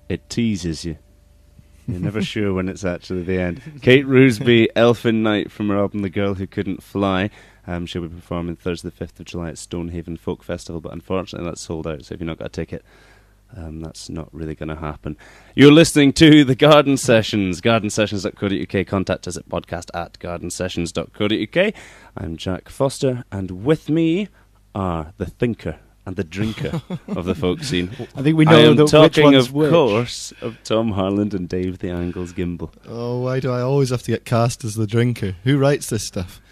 It teases you. You're never sure when it's actually the end. Kate Rusby, Elfin Night from her album The Girl Who Couldn't Fly. She'll be performing Thursday the 5th of July at Stonehaven Folk Festival, but unfortunately that's sold out, so if you've not got a ticket, that's not really going to happen. You're listening to The Garden Sessions, gardensessions.co.uk. Contact us at podcast@gardensessions.co.uk. I'm Jack Foster, and with me are the thinker and the drinker of the folk scene. I think we know I am that talking, which one's of which. course, of Tom Harland and Dave the Angles Gimble. Oh, why do I always have to get cast as the drinker? Who writes this stuff?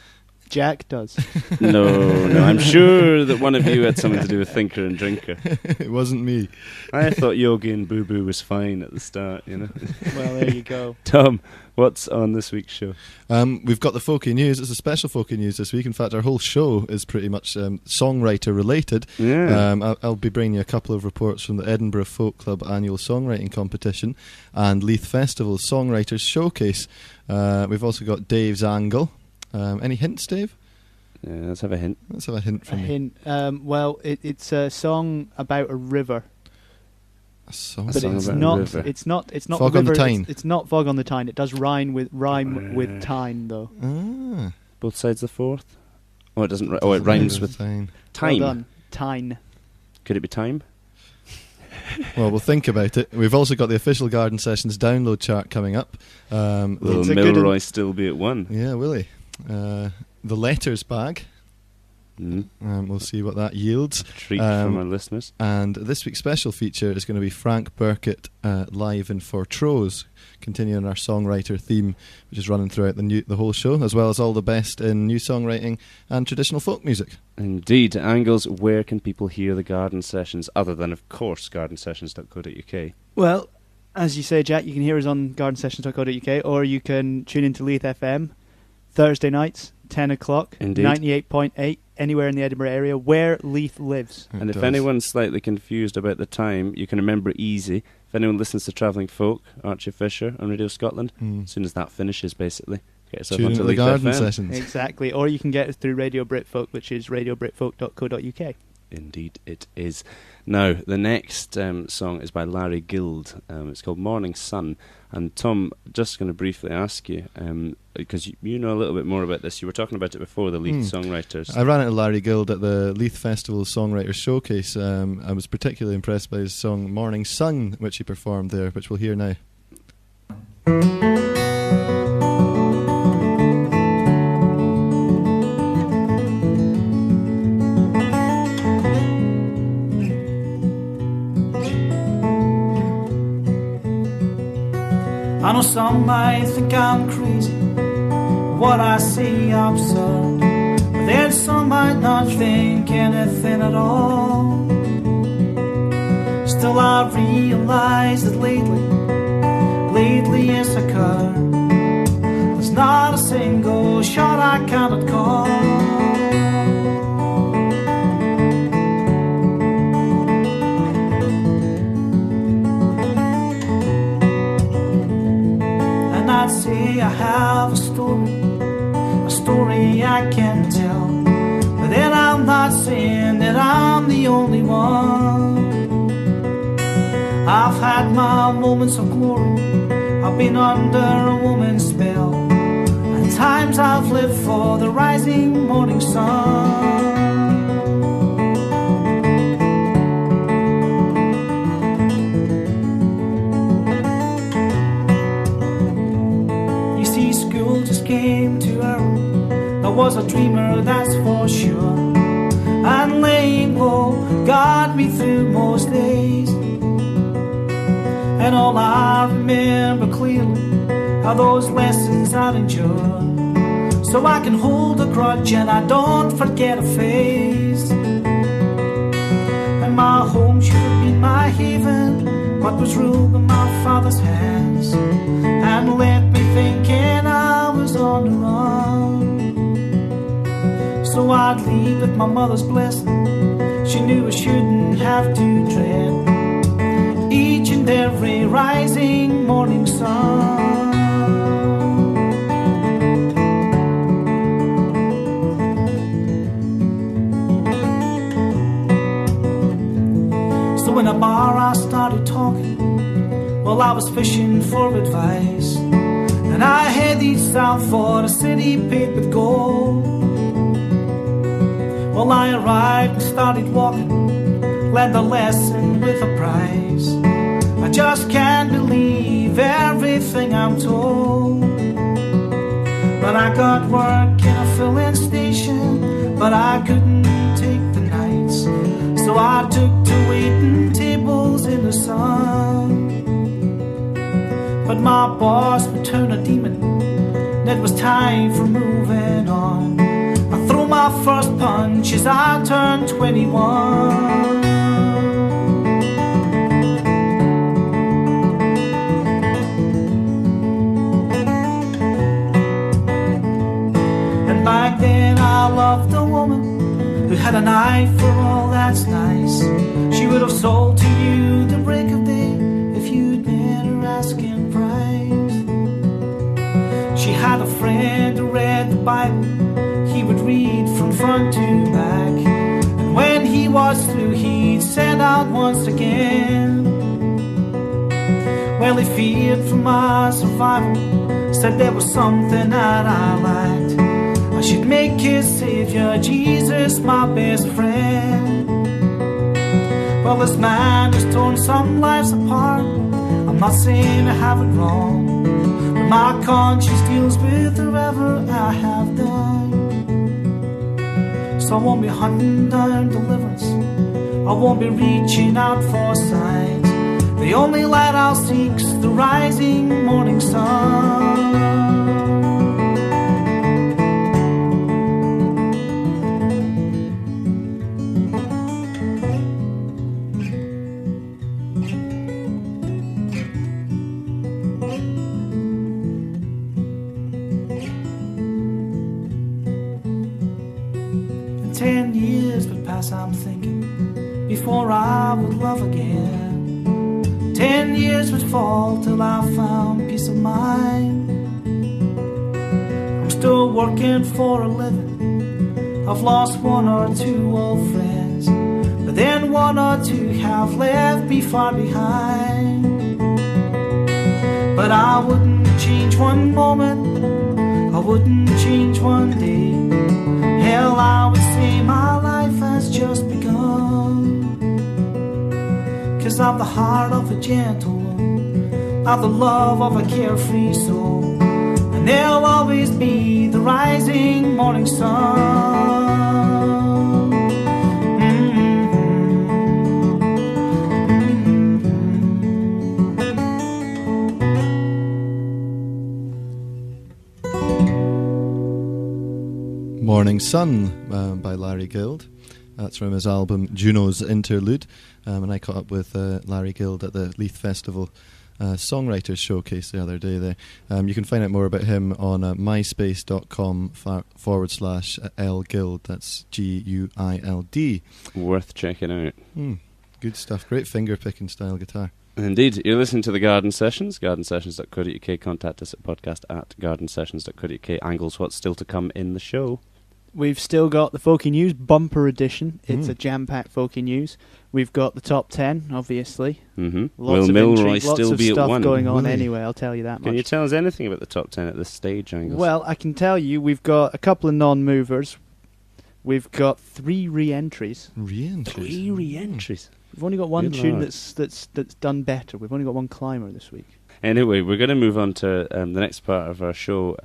Jack does. No, I'm sure that one of you had something to do with Thinker and Drinker. It wasn't me. I thought Yogi and Boo Boo was fine at the start, you know. Well, there you go. Tom, what's on this week's show? We've got the Folkie News. It's a special Folkie News this week. In fact, our whole show is pretty much songwriter related. Yeah. I'll be bringing you a couple of reports from the Edinburgh Folk Club annual songwriting competition and Leith Festival Songwriters Showcase. We've also got Dave's Angle. Any hints, Dave? Yeah, let's have a hint. Let's have a hint from you. Well, it's a song about a river. A song But song it's about a not. river. It's not. Fog the on the river, Tyne. It's not Fog on the Tyne. It does rhyme with Tyne though. Ah. Both sides of the fourth? Oh, it doesn't. Oh, it rhymes with Tyne. time. Well done. Tyne. Could it be time? Well, we'll think about it. We've also got the official Garden Sessions download chart coming up. Will It's a good Milroy still be at one? Yeah, will he? The letters bag. We'll see what that yields. Treat from our listeners. And this week's special feature is going to be Frank Burkitt live in Fortrose, continuing our songwriter theme, which is running throughout the whole show, as well as all the best in new songwriting and traditional folk music. Indeed. Angles, where can people hear the Garden Sessions, other than, of course, gardensessions.co.uk? Well, as you say, Jack, you can hear us on gardensessions.co.uk, or you can tune into Leith FM Thursday nights, 10 o'clock, Indeed. 98.8, anywhere in the Edinburgh area, where Leith lives. And if anyone's slightly confused about the time, you can remember it easy. If anyone listens to Travelling Folk, Archie Fisher on Radio Scotland, as soon as that finishes, basically, get yourself Tune onto into the Leith Garden FM. Sessions. Exactly. Or you can get us through Radio Britfolk, which is radiobritfolk.co.uk. Indeed it is. Now, the next song is by Larry Guild. It's called Morning Sun. And Tom, just going to briefly ask you, because you know a little bit more about this. You were talking about it before, the Leith songwriters. I ran into Larry Guild at the Leith Festival Songwriters Showcase. I was particularly impressed by his song Morning Sun, which he performed there, which we'll hear now. I know some might think I'm crazy, what I say absurd, but then some might not think anything at all. Still I realize that lately it's occurred, there's not a single shot I cannot call. I'd say I have a story I can tell, but then I'm not saying that I'm the only one. I've had my moments of glory, I've been under a woman's spell, and times I've lived for the rising morning sun. Came to her, I was a dreamer, that's for sure, and laying low got me through most days. And all I remember clearly are those lessons I've endured, so I can hold a grudge and I don't forget a face. And my home should have been my haven, but was ruled in my father's hands, and left me thinking I was on the run. So I'd leave with my mother's blessing, she knew I shouldn't have to dread each and every rising morning sun. So in a bar I started talking, well I was fishing for advice, and I headed south for a city paved with gold. Well, I arrived and started walking, learned the lesson with a prize. I just can't believe everything I'm told. But I got work in a filling station, but I couldn't take the nights, so I took to waiting tables in the sun. But my boss would turn a demon, and it was time for moving on. my first punch as I turned 21. And back then I loved a woman who had an eye for all that's nice. She would have sold to you the break of day if you'd met her asking price. She had a friend who read the Bible. He would read from front to back, and when he was through he'd set out once again. Well, he feared for my survival, said there was something that I lacked. I should make his Saviour Jesus my best friend. Well, this man has torn some lives apart. I'm not saying I have it wrong, but my conscience deals with whoever I have done. So I won't be hunting down deliverance, I won't be reaching out for signs. The only light I'll seek's the rising morning sun. 10 years would pass, I'm thinking, before I would love again. 10 years would fall till I found peace of mind. I'm still working for a living, I've lost one or two old friends, but then one or two have left me far behind. But I wouldn't change one moment, I wouldn't change one day. Hell, I would say my life has just begun. 'Cause I've the heart of a gentleman, I've the love of a carefree soul, and there'll always be the rising morning sun. Morning Sun by Larry Guild. That's from his album Juno's Interlude. And I caught up with Larry Guild at the Leith Festival Songwriters Showcase the other day there. You can find out more about him on myspace.com/lguild. That's GUILD. Worth checking out. Good stuff. Great finger picking style guitar. Indeed. You're listening to the Garden Sessions, gardensessions.co.uk. Contact us at podcast@gardensessions.co.uk. Angles, what's still to come in the show? We've still got the Folkie News bumper edition. It's a jam-packed Folkie News. We've got the top 10, obviously. Mm-hmm. Lots Will of Milroy intrigue, still lots be of at stuff one? going on Will he? anyway, I'll tell you that much. Can you tell us anything about the top 10 at this stage, Angles? Well, I can tell you we've got a couple of non-movers. We've got 3 re-entries. Re-entries? 3 re-entries. We've only got one Good tune lord. that's done better. We've only got one climber this week. Anyway, we're going to move on to the next part of our show,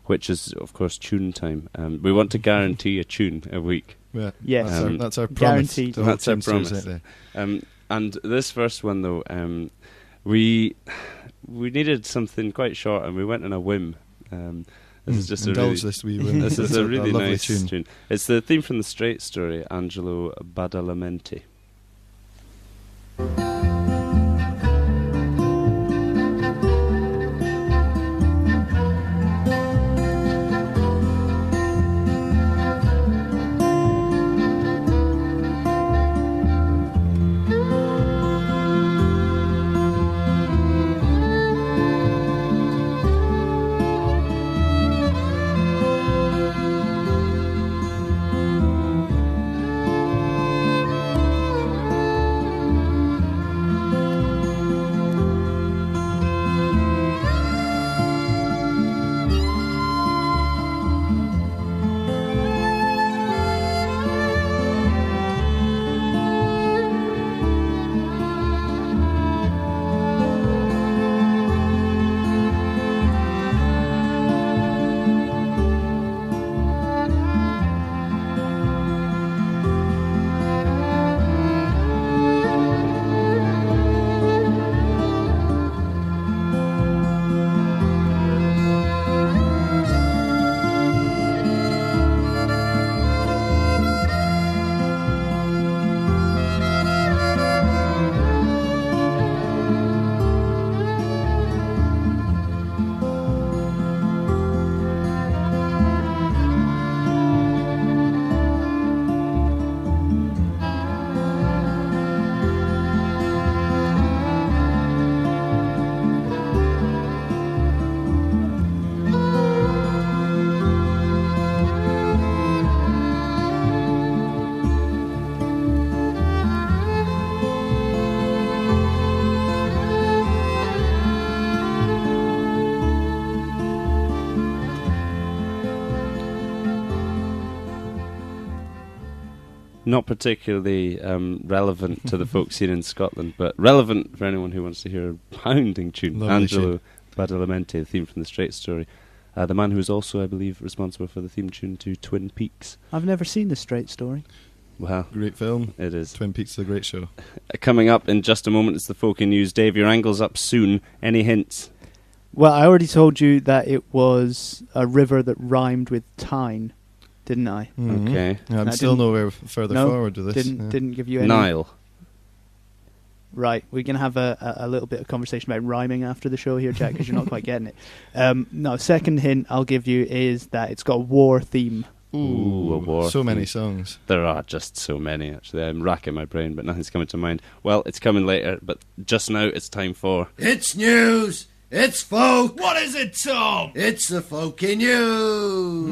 which is, of course, tune time. We want to guarantee a tune a week. Yeah, Yes. that's our promise. Guaranteed. to all That's our teamsters promise. out there. And this first one, though, we needed something quite short, and we went on a whim. This is just a really, Indulge this wee whim. this is It's a really lovely nice tune. It's the theme from the Straight Story, Angelo Badalamenti. Not particularly relevant to the folk scene in Scotland, but relevant for anyone who wants to hear a pounding tune. Lovely Angelo Badalamenti, the theme from The Straight Story. The man who is also, I believe, responsible for the theme tune to Twin Peaks. I've never seen The Straight Story. Wow. Great film. It is. Twin Peaks is a great show. Coming up in just a moment is the Folkie News. Dave, your angle's up soon. Any hints? Well, I already told you that it was a river that rhymed with Tyne, didn't I? Mhm. Okay. Yeah, I'm I still didn't- nowhere further No, forward with this. Didn't give you any. Nile. Right, we're going to have a little bit of conversation about rhyming after the show here, Jack, because you're not quite getting it. No, second hint I'll give you is that it's got a war theme. Ooh, a war So many theme. songs. There are just so many, actually. I'm racking my brain, but nothing's coming to mind. Well, it's coming later, but just now it's time for... It's news. It's folk. What is it, Tom? It's the Folkie News.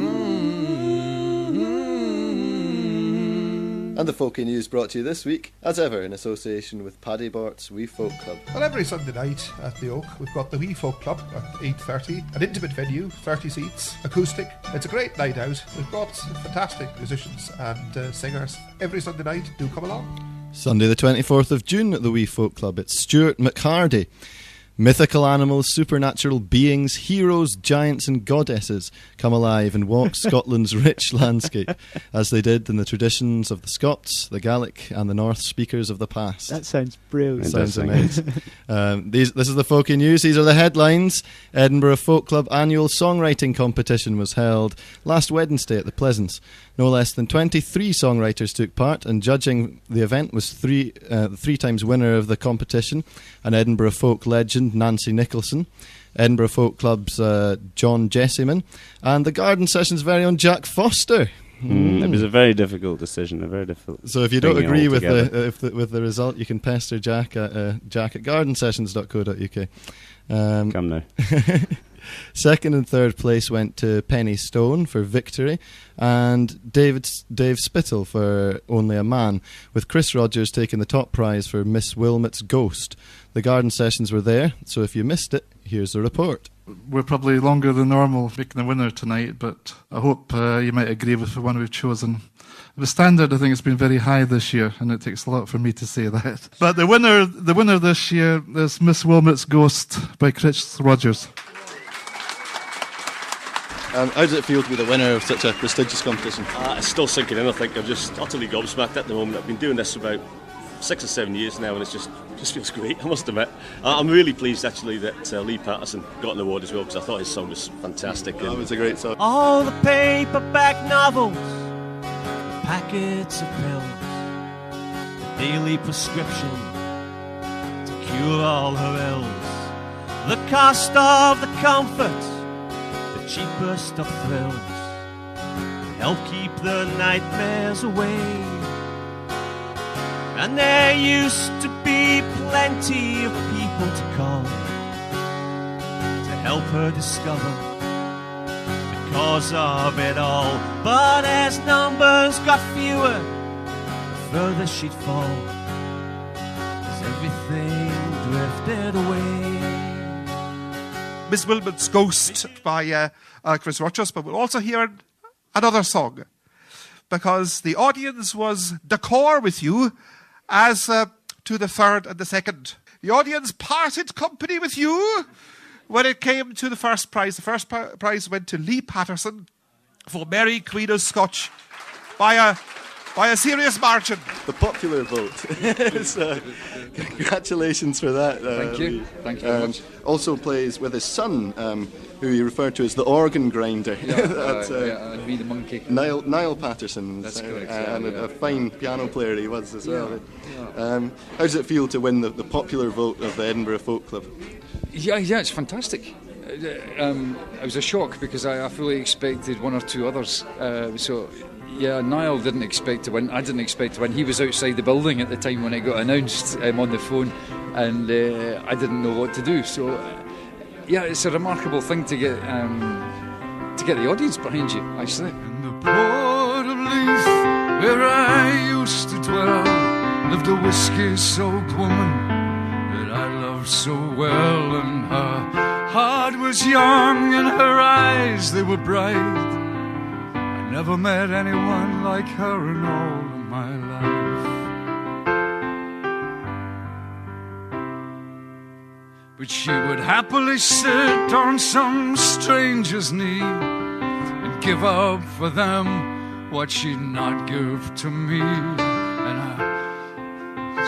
And the Folkie News brought to you this week, as ever, in association with Paddy Bort's Wee Folk Club. Well, every Sunday night at the Oak, we've got the Wee Folk Club at 8:30. An intimate venue, 30 seats, acoustic. It's a great night out. We've got fantastic musicians and singers. Every Sunday night, do come along. Sunday the 24th of June at the Wee Folk Club, it's Stuart McHardy. Mythical animals, supernatural beings, heroes, giants and goddesses come alive and walk Scotland's rich landscape, as they did in the traditions of the Scots, the Gaelic and the North speakers of the past. That sounds brilliant. It Sounds does sound amazing. This is the Folkie News. These are the headlines. Edinburgh Folk Club annual songwriting competition was held last Wednesday at the Pleasance. No less than 23 songwriters took part, and judging the event was the three times winner of the competition, an Edinburgh folk legend, Nancy Nicholson, Edinburgh Folk Club's John Jessieman, and the Garden Session's very own Jack Foster. It was a very difficult decision, a very difficult... So if you don't bringing it agree all with together. with the result, you can pester Jack at gardensessions.co.uk. Come now. Second and third place went to Penny Stone for Victory, and Dave Spittle for Only a Man, with Chris Rogers taking the top prize for Miss Wilmot's Ghost. The Garden Sessions were there, so if you missed it, here's the report. We're probably longer than normal picking the winner tonight, but I hope you might agree with the one we've chosen. The standard, I think, has been very high this year, and it takes a lot for me to say that. But the winner this year is Miss Wilmot's Ghost by Chris Rogers. How does it feel to be the winner of such a prestigious competition? It's still sinking in. I think I'm just utterly gobsmacked at the moment. I've been doing this for about 6 or 7 years now, and it just feels great, I must admit. I'm really pleased, actually, that Lee Patterson got an award as well, because I thought his song was fantastic. That was a great song. All the paperback novels, the packets of pills, the daily prescription to cure all her ills, the cost of the comfort, the cheapest of thrills, help keep the nightmares away. And there used to be plenty of people to call to help her discover the cause of it all. But as numbers got fewer, the further she'd fall, as everything drifted away. Miss Wilmot's Ghost by Chris Rogers, but we'll also hear another song, because the audience was d'accord with you as to the third and the second. The audience parted company with you when it came to the first prize. The first prize went to Lee Patterson for Mary Queen of Scotch by a serious margin. The popular vote. So, congratulations for that. Thank you. Lee. Thank you very much. Also plays with his son, who he referred to as the organ grinder. I'd be the monkey. Niall Patterson. That's correct. And a fine piano player he was as well. How does it feel to win the popular vote of the Edinburgh Folk Club? Yeah, it's fantastic. It was a shock because I fully expected one or two others. Niall didn't expect to win. I didn't expect to win. He was outside the building at the time when it got announced on the phone, and I didn't know what to do. So, it's a remarkable thing to get the audience behind you, actually. In the port of Leith, where I used to dwell, lived a whiskey-soaked woman that I loved so well, and her heart was young and her eyes, they were bright. I never met anyone like her in all of my life. But she would happily sit on some stranger's knee and give up for them what she'd not give to me. And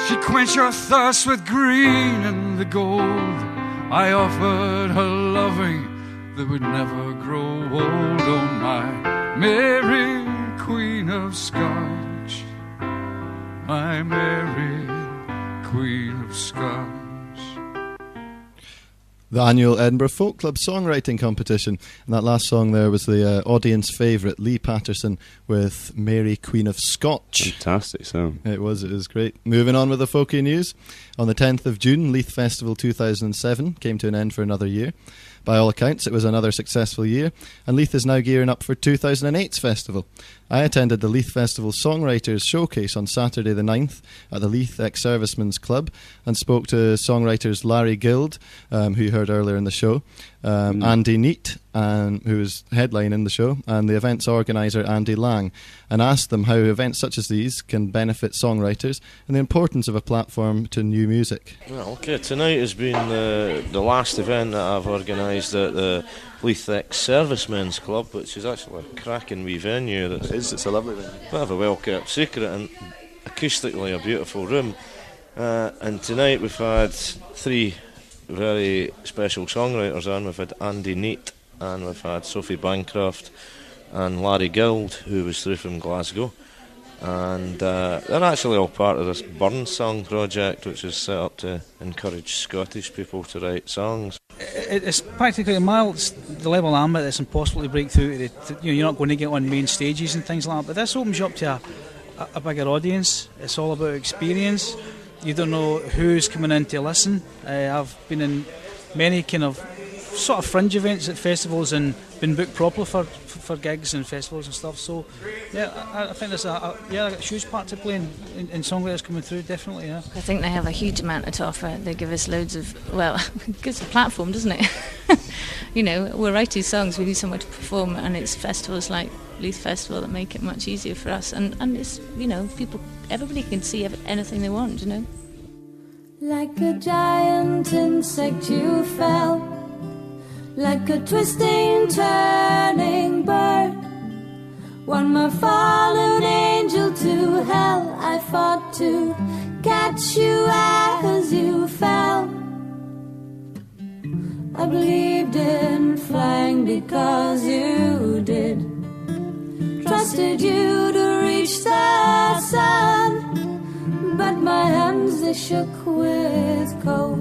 she'd quench her thirst with green and the gold. I offered her loving that would never grow old. Oh, my Mary, Queen of Scotch, my Mary, Queen of Scotch. The annual Edinburgh Folk Club songwriting competition. And that last song there was the audience favourite, Lee Patterson, with Mary, Queen of Scotch. Fantastic song. It was great. Moving on with the folky news. On the 10th of June, Leith Festival 2007 came to an end for another year. By all accounts, it was another successful year, and Leith is now gearing up for 2008's festival. I attended the Leith Festival Songwriters Showcase on Saturday the 9th at the Leith Ex-Servicemen's Club and spoke to songwriters Larry Guild, who you heard earlier in the show, Andy Neat, who was headlining the show, and the event's organiser Andy Lang, and asked them how events such as these can benefit songwriters and the importance of a platform to new music. Well, okay, tonight has been the last event that I've organised at the Leith Ex-Servicemen's Club, which is actually a cracking wee venue. It's a lovely venue. A bit of a well-kept secret and acoustically a beautiful room. And tonight we've had three very special songwriters on. We've had Andy Neat, and we've had Sophie Bancroft and Larry Guild, who was through from Glasgow. And they're actually all part of this Burn Song project, which is set up to encourage Scottish people to write songs. It's practically the level I'm at, it's impossible to break through. You're not going to get on main stages and things like that, but this opens you up to a bigger audience. It's all about experience. You don't know who's coming in to listen. I've been in many kind of sort of fringe events at festivals and been booked properly for gigs and festivals and stuff. So yeah, I think there's a huge part to play in songwriters coming through, definitely. Yeah, I think they have a huge amount to offer. They give us loads of, it gives a platform, doesn't it? We're writing songs, we need somewhere to perform, and it's festivals like Leith Festival that make it much easier for us, and it's, everybody can see anything they want, Like a giant insect you fell, like a twisting, turning bird. One more fallen angel to hell, I fought to catch you as you fell. I believed in flying because you did, trusted you to reach the sun, but my hands they shook with cold,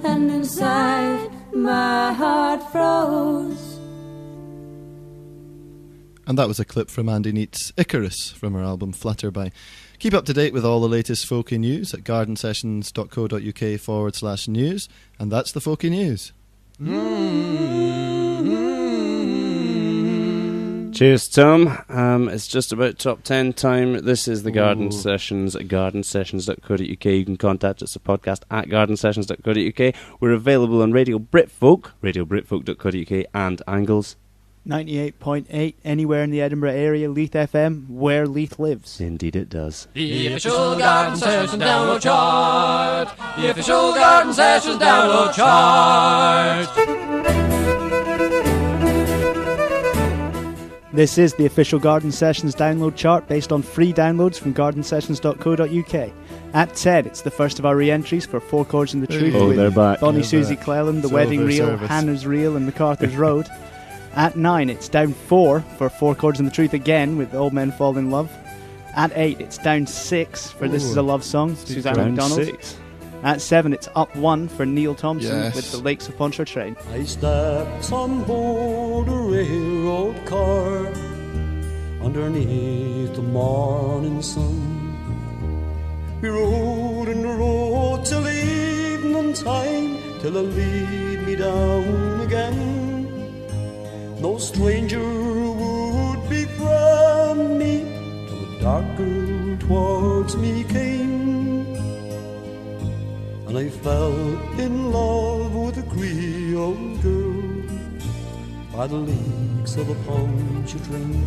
and inside my heart froze. And that was a clip from Andy Neat's Icarus from her album Flutterby. Keep up to date with all the latest folky news at gardensessions.co.uk/news. And that's the folky news. Cheers, Tom. It's just about top 10 time. This is the Garden Sessions at gardensessions.co.uk. You can contact us at podcast at gardensessions.co.uk. We're available on Radio Britfolk, radiobritfolk.co.uk, and Angles 98.8 anywhere in the Edinburgh area. Leith FM, where Leith lives. Indeed it does. The official Garden Sessions download chart. The official Garden Sessions download chart. This is the official Garden Sessions download chart based on free downloads from gardensessions.co.uk. At 10, it's the first of our re-entries for Four Chords in the Truth with Bonnie Susie Cleland, The Wedding Reel, Hannah's Reel and MacArthur's Road. At 9, it's down 4 for Four Chords in the Truth again with Old Men Fall in Love. At 8, it's down 6 for This Is a Love Song, Suzanne MacDonald. 6. At 7, it's up 1 for Neil Thompson with The Lakes of Pontchartrain. I stepped on board a railroad car underneath the morning sun. We rode and rode till evening time, till it lead me down again. No stranger would befriend me till the dark girl towards me came, and I fell in love with a Creole girl by the lakes of the Pontchartrain.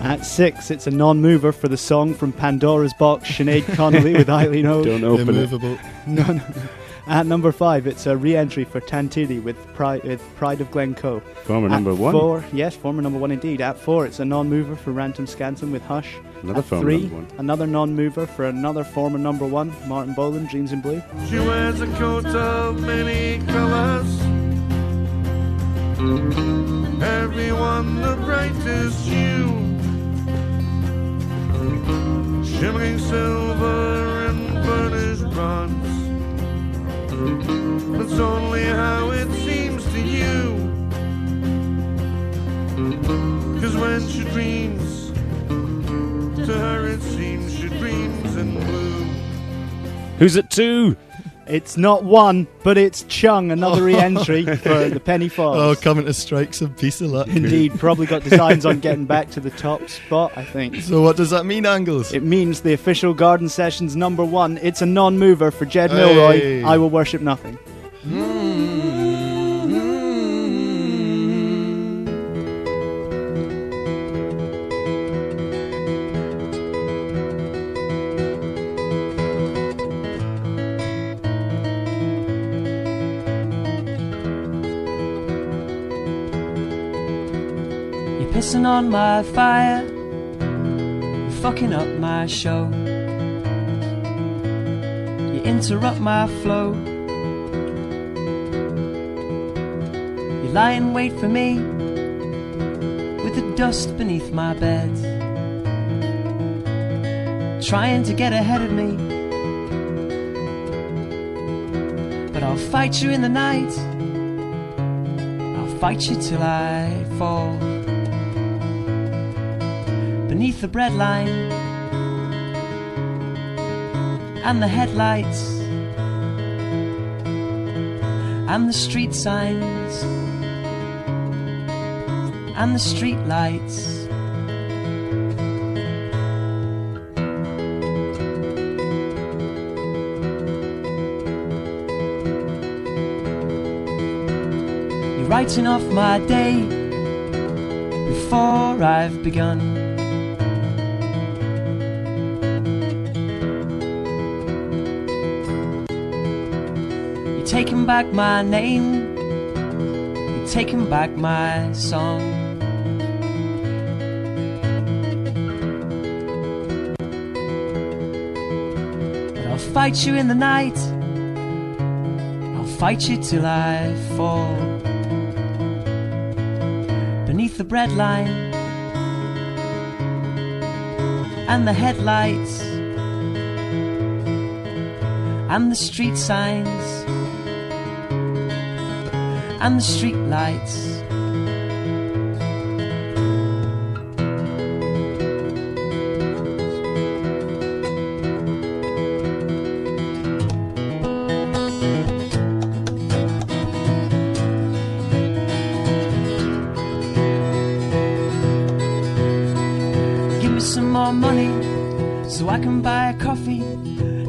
At 6, it's a non-mover for the song from Pandora's Box, Sinead Connolly with Eileen O. Don't open Immovable. it. No. At number 5, it's a re-entry for Tantiri with Pride of Glencoe. Former number 1. 4, yes, former number 1 indeed. At 4, it's a non-mover for Rantum Scanton with Hush. Another At former 3, number 1. another non-mover for another former number 1, Martin Boland, Dreams in Blue. She wears a coat of many colours, everyone the brightest hue, shimmering silver and burnished bronze. That's only how it seems to you, 'cause when she dreams, to her it seems she dreams in blue. Who's at 2? It's not 1, but it's Chung, another re-entry for the Penny Falls. Oh, coming to strike some piece of luck. Indeed, probably got designs on getting back to the top spot, I think. So what does that mean, Angles? It means the official Garden Sessions number 1. It's a non-mover for Jed Milroy. Hey. I Will Worship Nothing. Pissing on my fire, you're fucking up my show. You interrupt my flow. You lie in wait for me with the dust beneath my bed, trying to get ahead of me. But I'll fight you in the night, I'll fight you till I fall. Beneath the breadline and the headlights and the street signs and the street lights. You're writing off my day before I've begun. Taking back my name, you're taking back my song. But I'll fight you in the night, I'll fight you till I fall. Beneath the breadline and the headlights and the street signs and the street lights. Give me some more money so I can buy a coffee,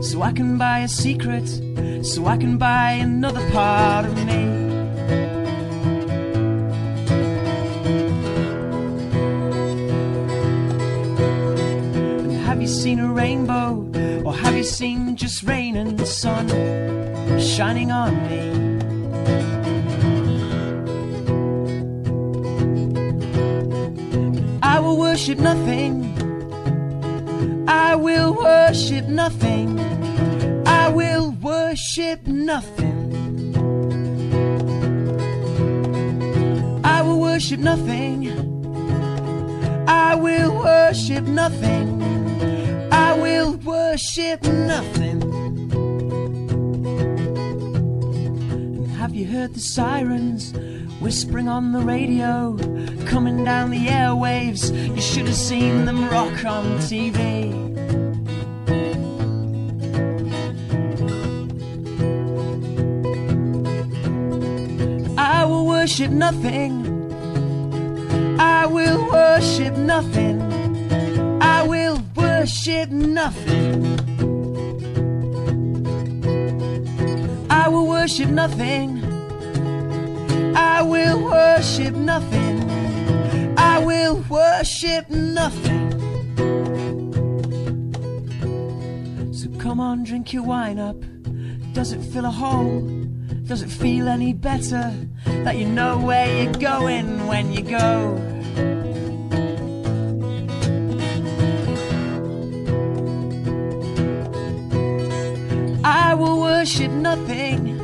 so I can buy a secret, so I can buy another part of me. Have you seen a rainbow, or have you seen just rain and the sun shining on me? I will worship nothing, I will worship nothing, I will worship nothing, I will worship nothing, I will worship nothing, I will worship nothing. And have you heard the sirens whispering on the radio, coming down the airwaves? You should have seen them rock on TV. I will worship nothing, I will worship nothing, I will worship nothing, I will worship nothing, I will worship nothing, I will worship nothing. So come on, drink your wine up. Does it fill a hole? Does it feel any better that you know where you're going when you go? I will worship nothing.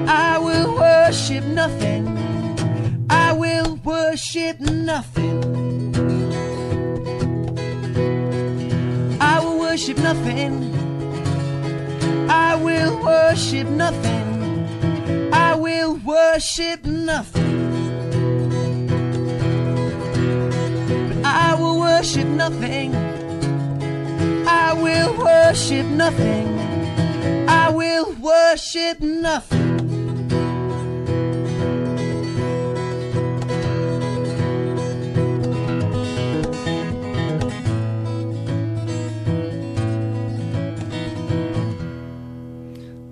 I will worship nothing. I will worship nothing. I will worship nothing. I will worship nothing. I will worship nothing. But I will worship nothing. I will worship nothing. I will worship nothing.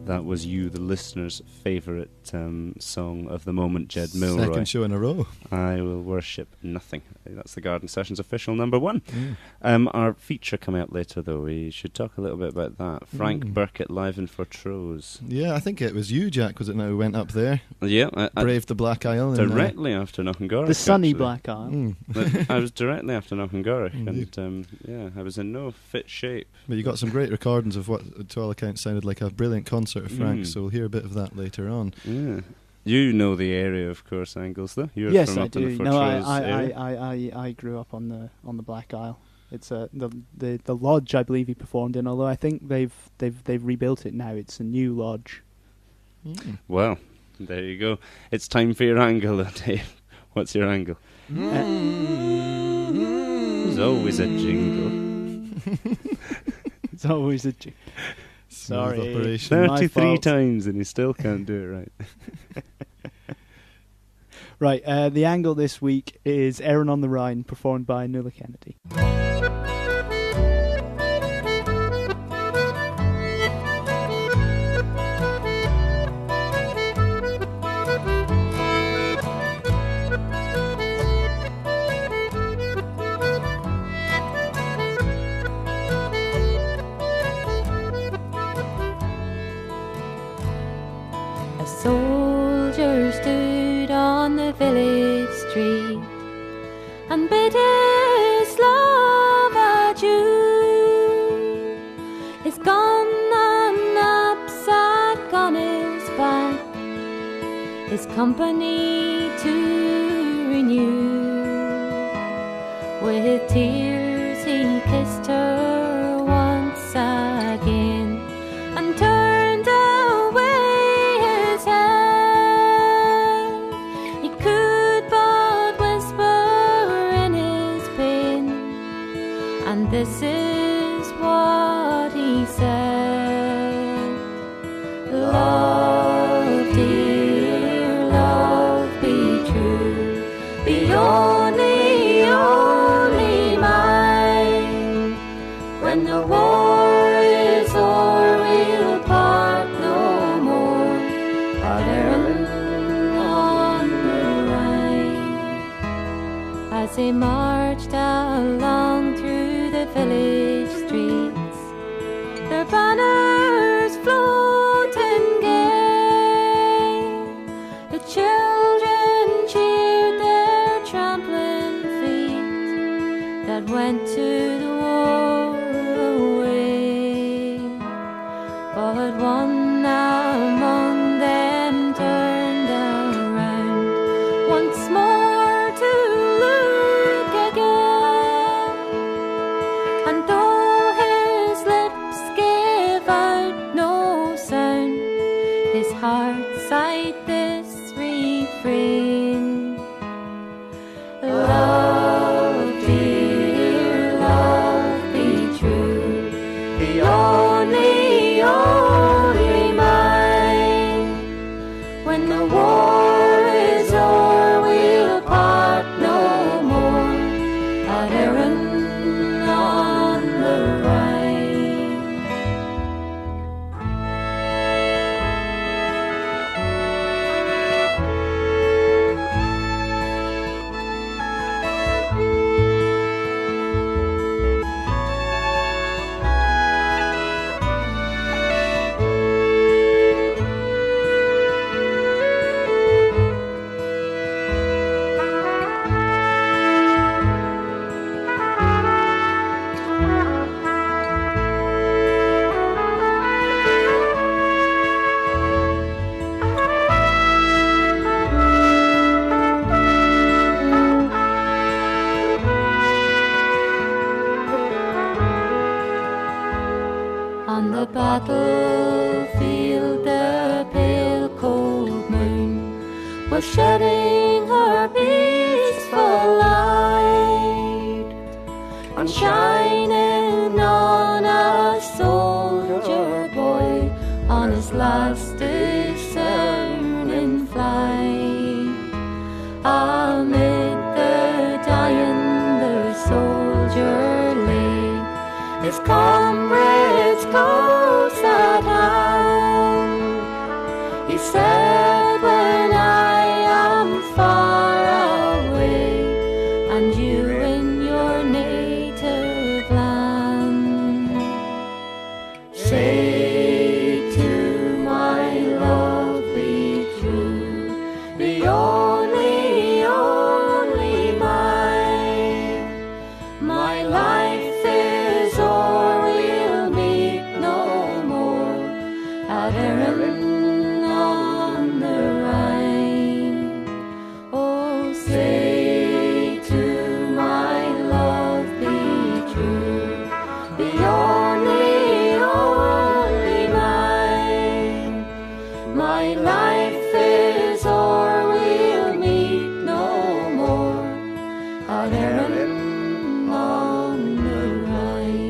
That was you, the listener's favourite song of the moment, Jed Milroy. Second show in a row. I will worship nothing. That's the Garden Sessions official number 1. Our feature coming up later, though, we should talk a little bit about that. Frank Burkitt live in Fortrose. Yeah, I think it was you, Jack, was it now, who went up there? Yeah. Braved the Black Isle. Directly after Knockengorrick. The sunny actually. Black Isle. I was directly after Knockengorrick, and I was in no fit shape. But you got some great recordings of what, to all accounts, sounded like a brilliant concert of Frank, so we'll hear a bit of that later on. Yeah. You know the area, of course, Angles, though. You're yes, from I up do. In the No, Fortrose I grew up on the Black Isle. It's the lodge I believe he performed in. Although I think they've rebuilt it now. It's a new lodge. Well, there you go. It's time for your angle, Dave. What's your angle? There's always a jingle. It's always a jingle. Sorry. Operation. 33 times and you still can't do it right. Right, the angle this week is Erin on the Rhine, performed by Nuala Kennedy. A soldier stood on the village street and bid his love adieu. His gun and knapsack on his back, his company to renew. With tears he kissed her once again and turned away his head. He could but whisper in his pain, and this is what he said: Love, dear, love, be true, be only, only mine. When the war is o'er, we'll part no more, but Erin on the Rhine. As they marched along through the village streets, their banners floating gay, the children cheered their trampling feet that went to the war away. But one among them turned around once more to look again, and though his lips gave out no sound, his heart sighed this refrain: Love, dear, love, be true, be only, only mine. When the war is o'er, we'll part no more, at Erin on the Rhine. was shedding her peaceful light and shining on a soldier boy on his last discerning flight. Amid the dying, the soldier lay, his comrades close at hand. He said, when I am far away, and you in your native land, say to my love, be true, be only, only mine. My life is o'er, we'll meet no more at Erin on the Rhine. Oh, say to my love, be true, be only, only mine. My life is o'er, we'll meet no more at Erin on the Rhine.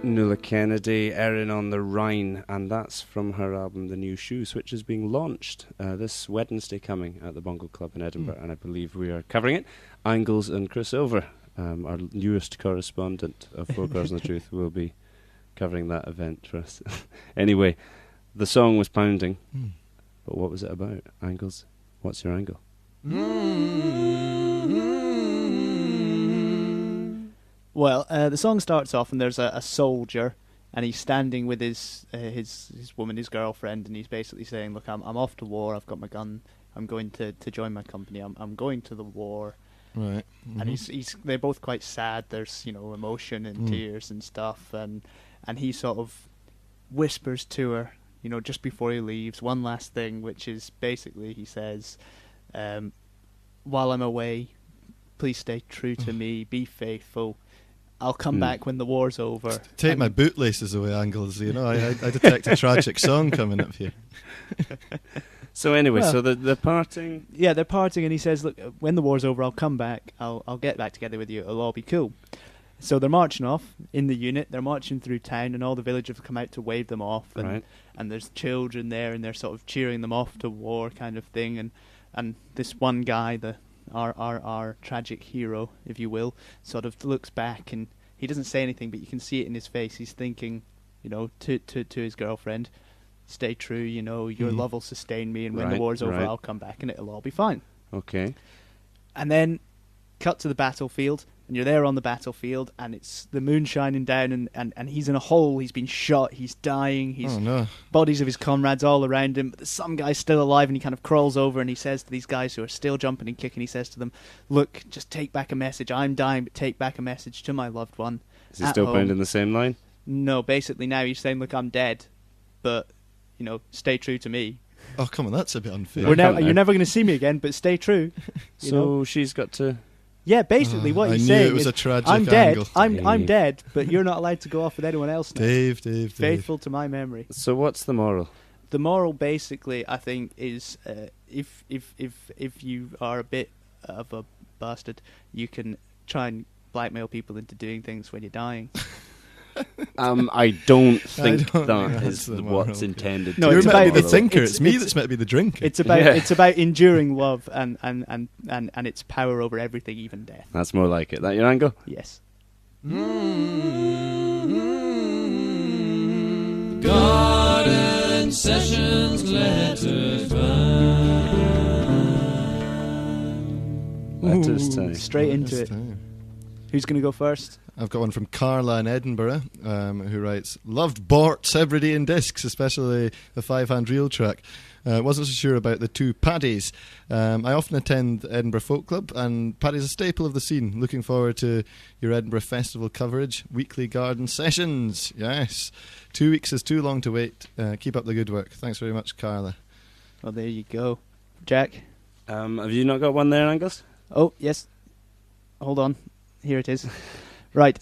Nuala Kennedy, Erin on the Rhine, and that's from her album The New Shoes, which is being launched this Wednesday coming at the Bongo Club in Edinburgh, and I believe we are covering it. Angles and Chris Silver, our newest correspondent of Four Chords and the Truth, will be covering that event for us. Anyway, the song was pounding, but what was it about? Angles, what's your angle? Well, the song starts off and there's a soldier, and he's standing with his woman, his girlfriend, and he's basically saying, "Look, I'm off to war. I've got my gun. I'm going to join my company. I'm going to the war." Right. And they're both quite sad. There's emotion and tears and stuff, and he sort of whispers to her, just before he leaves, one last thing, which is basically he says, "While I'm away, please stay true to me. Be faithful. I'll come back when the war's over." Take my bootlaces away, Angles. I detect a tragic song coming up here. So anyway, so they're parting. Yeah, they're parting, and he says, "Look, when the war's over, I'll come back. I'll get back together with you. It'll all be cool." So they're marching off in the unit. They're marching through town, and all the villagers have come out to wave them off. And there's children there, and they're sort of cheering them off to war, kind of thing. And this one guy, our tragic hero, if you will, sort of looks back, and he doesn't say anything, but you can see it in his face. He's thinking, to his girlfriend, "Stay true. Your love will sustain me, and when the war's over, I'll come back, and it'll all be fine." Okay. And then, cut to the battlefield, and you're there on the battlefield, and it's the moon shining down, and he's in a hole. He's been shot. He's dying. Bodies of his comrades all around him, but there's some guy still alive, and he kind of crawls over, and he says to these guys who are still jumping and kicking, he says to them, "Look, just take back a message. I'm dying, but take back a message to my loved one. Is he still home. pounding the same line? No, basically now he's saying, look, I'm dead, but, stay true to me. Oh, come on, that's a bit unfair. You're never going to see me again, but stay true. So she's got to... Yeah, basically what he's I knew saying it was is, a tragic I'm dead, angle. I'm dead, but you're not allowed to go off with anyone else now. Dave. Faithful to my memory. So what's the moral? The moral, basically, I think, is if you are a bit of a bastard, you can try and blackmail people into doing things when you're dying. I don't think that is what's intended. No, you're it's meant to about be the thinker. it's It's me that's meant to be the drinker. It's about enduring love and its power over everything, even death. That's more like it. That your angle? Yes. Garden Sessions Letters Letters time. Straight into it. Who's going to go first? I've got one from Carla in Edinburgh, who writes, loved Borts every day in discs, especially the 5-hand reel track. Wasn't so sure about the two paddies. I often attend the Edinburgh Folk Club, and paddy's a staple of the scene. Looking forward to your Edinburgh Festival coverage. Weekly garden sessions. Yes. 2 weeks is too long to wait. Keep up the good work. Thanks very much, Carla. Well, there you go. Jack? Have you not got one there, Angus? Oh, yes. Hold on. Here it is. Right.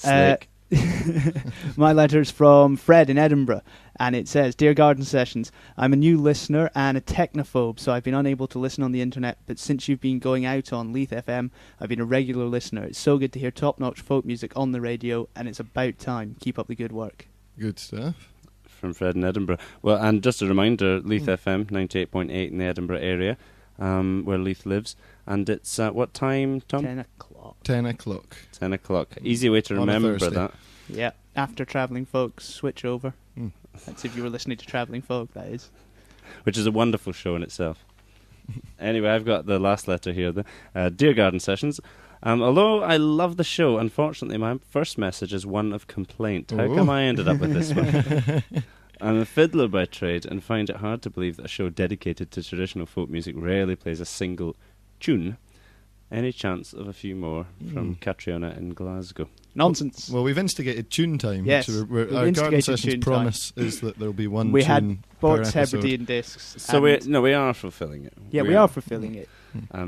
My letter's from Fred in Edinburgh, and it says, Dear Garden Sessions, I'm a new listener and a technophobe, so I've been unable to listen on the internet, but since you've been going out on Leith FM, I've been a regular listener. It's so good to hear top-notch folk music on the radio, and it's about time. Keep up the good work. Good stuff. From Fred in Edinburgh. Well, and just a reminder, Leith FM, 98.8 in the Edinburgh area, where Leith lives. And it's at what time, Tom? 10 o'clock. 10 o'clock. 10 o'clock. Easy way to remember that. Yeah, after Travelling Folk, switch over. That's if you were listening to Travelling Folk, that is. Which is a wonderful show in itself. Anyway, I've got the last letter here. Dear Garden Sessions, although I love the show, unfortunately my first message is one of complaint. How come I ended up with this one? I'm a fiddler by trade and find it hard to believe that a show dedicated to traditional folk music rarely plays a single tune. Any chance of a few more from Catriona in Glasgow? Nonsense. Well, we've instigated tune time. Yes. Our Garden Sessions promise is that there'll be one we tune had per Bort's episode. Hebridean discs. So we are fulfilling it. Yeah, we are fulfilling it.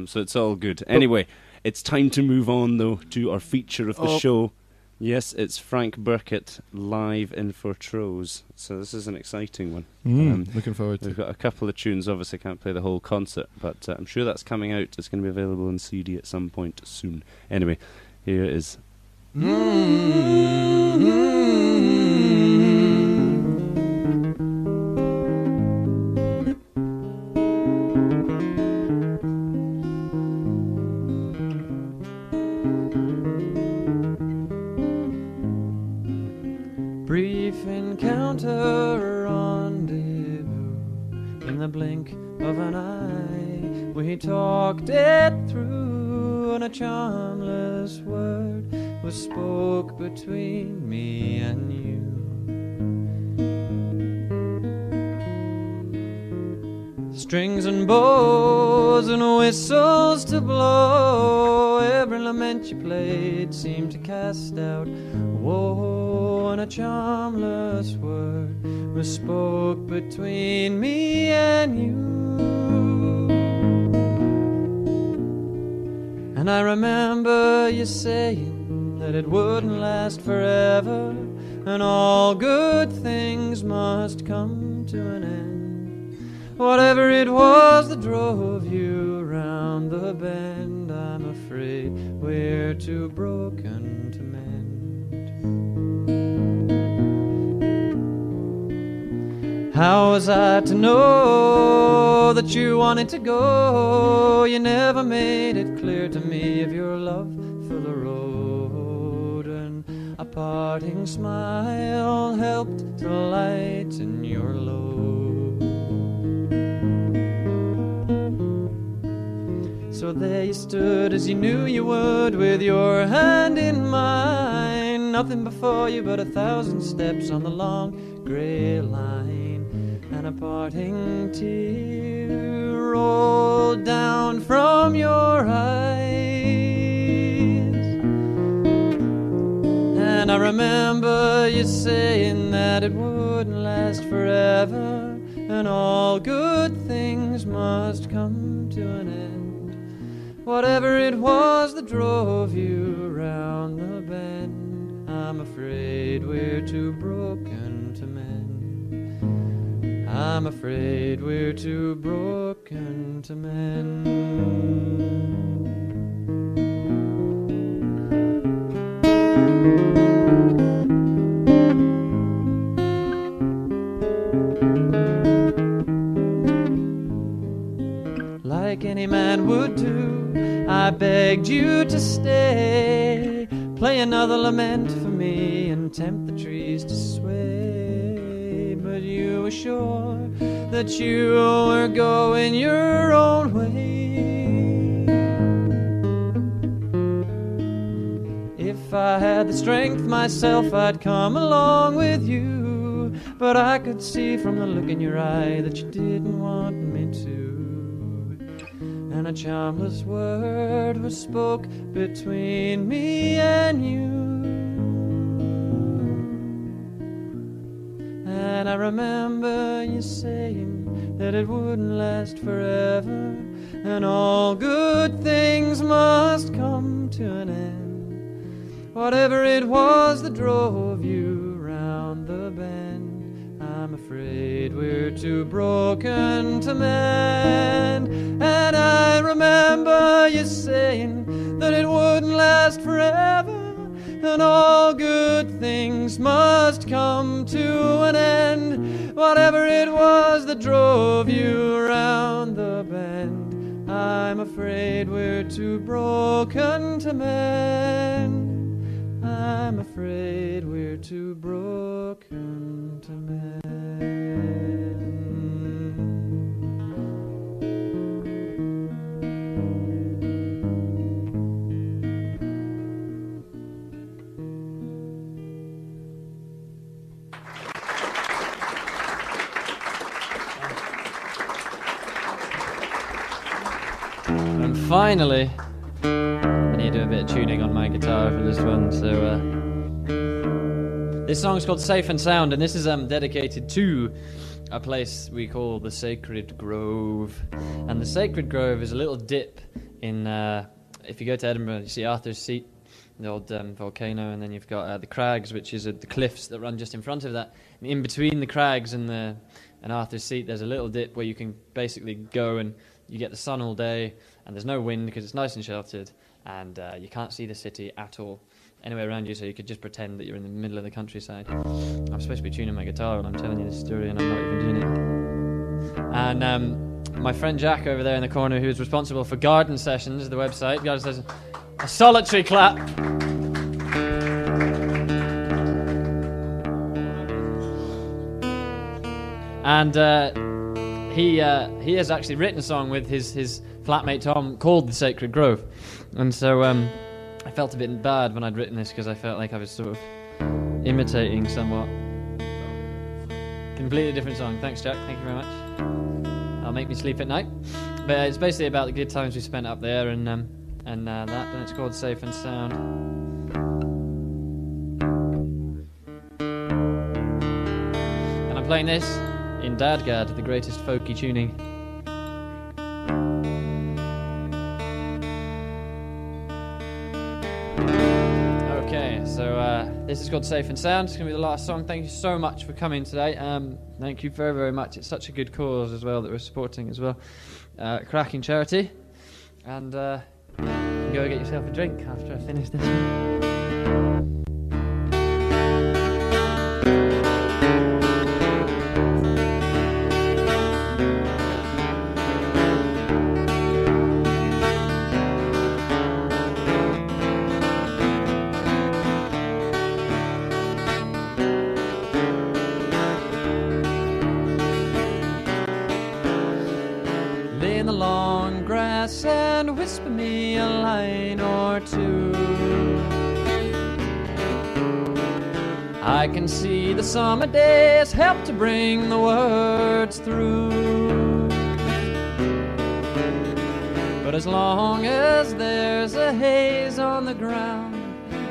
So it's all good. Anyway, it's time to move on, though, to our feature of the show. Yes, it's Frank Burkitt live in Fortrose. So this is an exciting one. Looking forward to it. We've got a couple of tunes. Obviously, can't play the whole concert, but I'm sure that's coming out. It's going to be available on CD at some point soon. Anyway, here it is. Brief encounter, rendezvous. In the blink of an eye, we talked it through, and a charmless word was spoke between me and you. Strings and bows and whistles to blow, every lament you played seemed to cast out woe, and a charmless word was spoke between me and you. And I remember you saying that it wouldn't last forever, and all good things must come to an end. Whatever it was that drove you round the bend, I'm afraid we're too broken to mend. How was I to know that you wanted to go? You never made it clear to me of your love for the road, and a parting smile helped to lighten your load. So there you stood as you knew you would, with your hand in mine. Nothing before you but 1,000 steps on the long grey line, and a parting tear rolled down from your eyes. And And I remember you saying that it wouldn't last forever, and all good things must come to an end. Whatever it was that drove you round the bend, I'm afraid we're too broken to mend. I'm afraid we're too broken to mend. Like any man would do, I begged you to stay, play another lament for me and tempt the trees to sway. But you were sure that you were going your own way. If I had the strength myself, I'd come along with you, but I could see from the look in your eye that you didn't want me to. And a charmless word was spoke between me and you. And I remember you saying that it wouldn't last forever, and all good things must come to an end. Whatever it was that drove you round the bend, I'm afraid we're too broken to mend. And I remember you saying that it wouldn't last forever, and all good things must come to an end. Whatever it was that drove you round the bend, I'm afraid we're too broken to mend. I'm afraid we're too broken to mend. And finally, I need to do a bit of tuning on my guitar for this one. So this song's called Safe and Sound, and this is dedicated to a place we call the Sacred Grove. And the Sacred Grove is a little dip in, if you go to Edinburgh, you see Arthur's Seat, the old volcano, and then you've got the crags, which is the cliffs that run just in front of that. And in between the crags and Arthur's Seat, there's a little dip where you can basically go and you get the sun all day, and there's no wind because it's nice and sheltered, and you can't see the city at all anywhere around you, so you could just pretend that you're in the middle of the countryside. I'm supposed to be tuning my guitar when I'm telling you this story, and I'm not even doing it. And my friend Jack over there in the corner, who's responsible for Garden Sessions, the website, Garden Sessions, a solitary clap. And he has actually written a song with his flatmate Tom called The Sacred Grove. And so I felt a bit bad when I'd written this because I felt like I was sort of imitating somewhat. Completely different song. Thanks, Jack. Thank you very much. That'll make me sleep at night. But it's basically about the good times we spent up there and that, and it's called Safe and Sound. And I'm playing this in Dadgad, the greatest folky tuning. Okay, so this is called Safe and Sound. It's going to be the last song. Thank you so much for coming today. Thank you very, very much. It's such a good cause as well that we're supporting as well. Cracking charity. And you can go get yourself a drink after I finish this one. And whisper me a line or two. I can see the summer days help to bring the words through. But as long as there's a haze on the ground,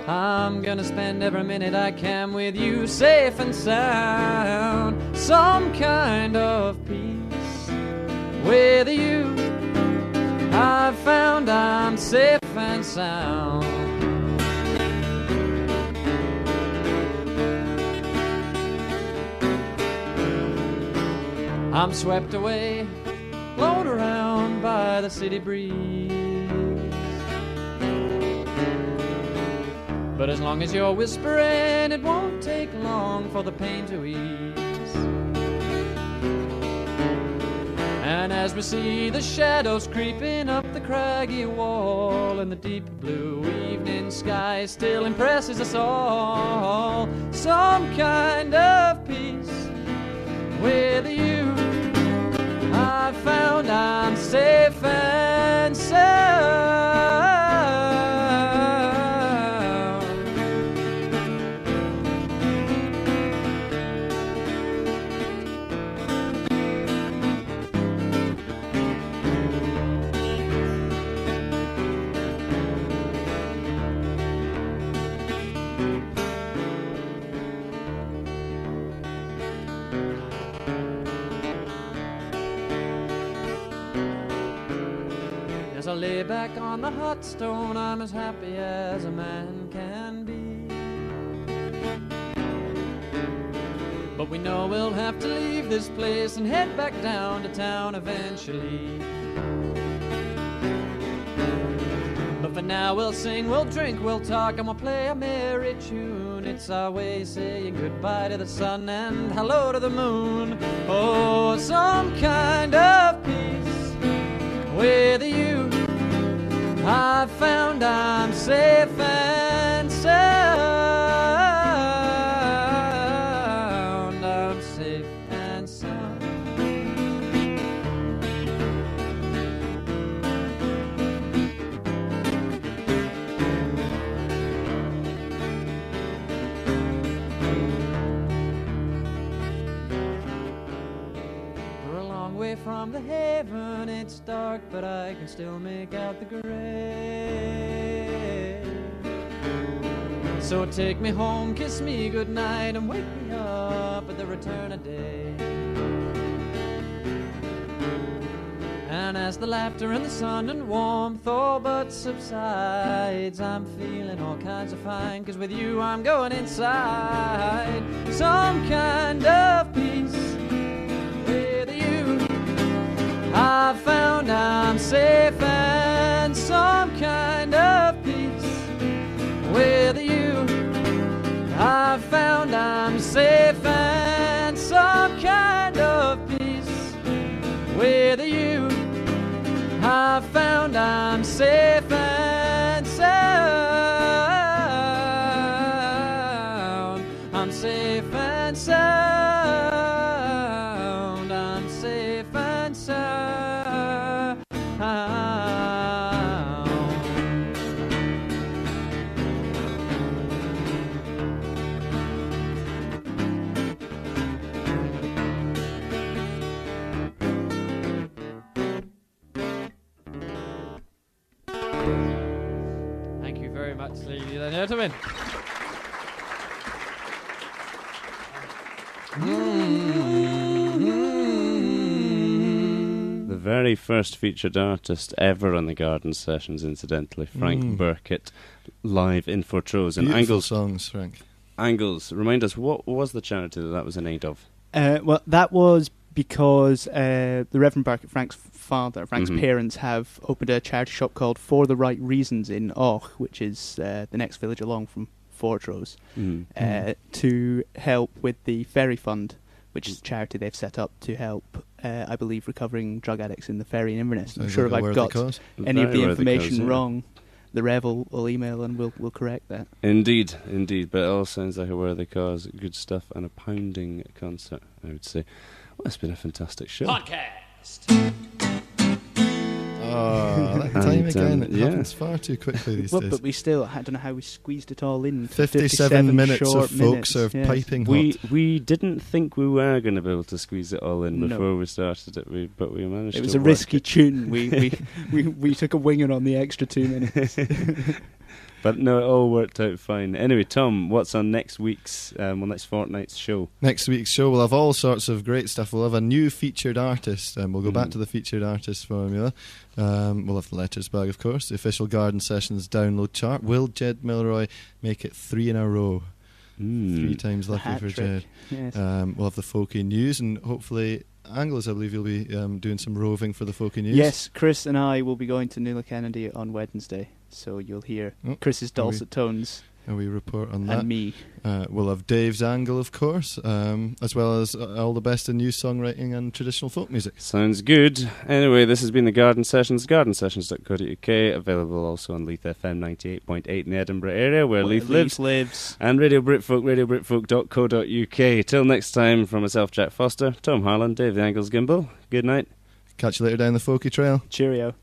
I'm gonna spend every minute I can with you, safe and sound. Some kind of peace with you. I've found I'm safe and sound. I'm swept away, blown around by the city breeze. But as long as you're whispering, it won't take long for the pain to ease. And as we see the shadows creeping up the craggy wall, and the deep blue evening sky still impresses us all, some kind of peace with you. I found I'm safe and sound. As I lay back on the hot stone, I'm as happy as a man can be. But we know we'll have to leave this place and head back down to town eventually. But for now we'll sing, we'll drink, we'll talk, and we'll play a merry tune. It's our way saying goodbye to the sun and hello to the moon. Oh, some kind of peace with you. I found I'm safe and sound. I'm safe and sound. We're a long way from the haven, it's dark, but I can still make out the grave. So take me home, kiss me goodnight, and wake me up at the return of day. And as the laughter and the sun and warmth all but subsides, I'm feeling all kinds of fine, 'cause with you I'm going inside. Some kind of peace with you. I found I'm safe and some kind of peace with you. I found I'm safe and some kind of peace with you. I found I'm safe and sound. I'm safe and sound. I'm safe and sound. Thank you very much, ladies and gentlemen. The very first featured artist ever on the Garden Sessions, incidentally, Frank Burkitt, live in Fortrose. And Beautiful songs, Frank. Angles, remind us, what was the charity that was in aid of? Well, that was because the Reverend Burkitt, Frank's father, Frank's parents, have opened a charity shop called For the Right Reasons in Och, which is the next village along from Fortrose, to help with the Ferry Fund, which is a charity they've set up to help, I believe, recovering drug addicts in the Ferry in Inverness. I'm sure if I've got any of the information wrong, the Rev will email and we'll correct that. Indeed, but it all sounds like a worthy cause. Good stuff and a pounding concert, I would say. Well, it's been a fantastic show. Podcast. Oh, that time again. It happens far too quickly these days. But we still, I don't know how we squeezed it all in. 57 minutes of folk served piping hot. We didn't think we were going to be able to squeeze it all in before we started it, but we managed to. It was a risky tune. We took a winger on the extra 2 minutes. But no, it all worked out fine. Anyway, Tom, what's on next week's, next fortnight's show? Next week's show, we'll have all sorts of great stuff. We'll have a new featured artist, and we'll go back to the featured artist formula. We'll have the letters bag, of course. The official Garden Sessions download chart. Will Jed Milroy make it 3 in a row? 3 times lucky for Jed. Yes. We'll have the Folkie news, and hopefully, Anglos, I believe you'll be doing some roving for the Folkie news. Yes, Chris and I will be going to Nuala Kennedy on Wednesday, so you'll hear Chris's dulcet tones. And we report on that. And me. We'll have Dave's angle, of course, as well as all the best in new songwriting and traditional folk music. Sounds good. Anyway, this has been the Garden Sessions, gardensessions.co.uk, available also on Leith FM 98.8 in the Edinburgh area, where Leith lives, and Radio Britfolk, radiobritfolk.co.uk. Till next time, from myself, Jack Foster, Tom Harland, Dave the Angles Gimble, good night. Catch you later down the Folkie trail. Cheerio.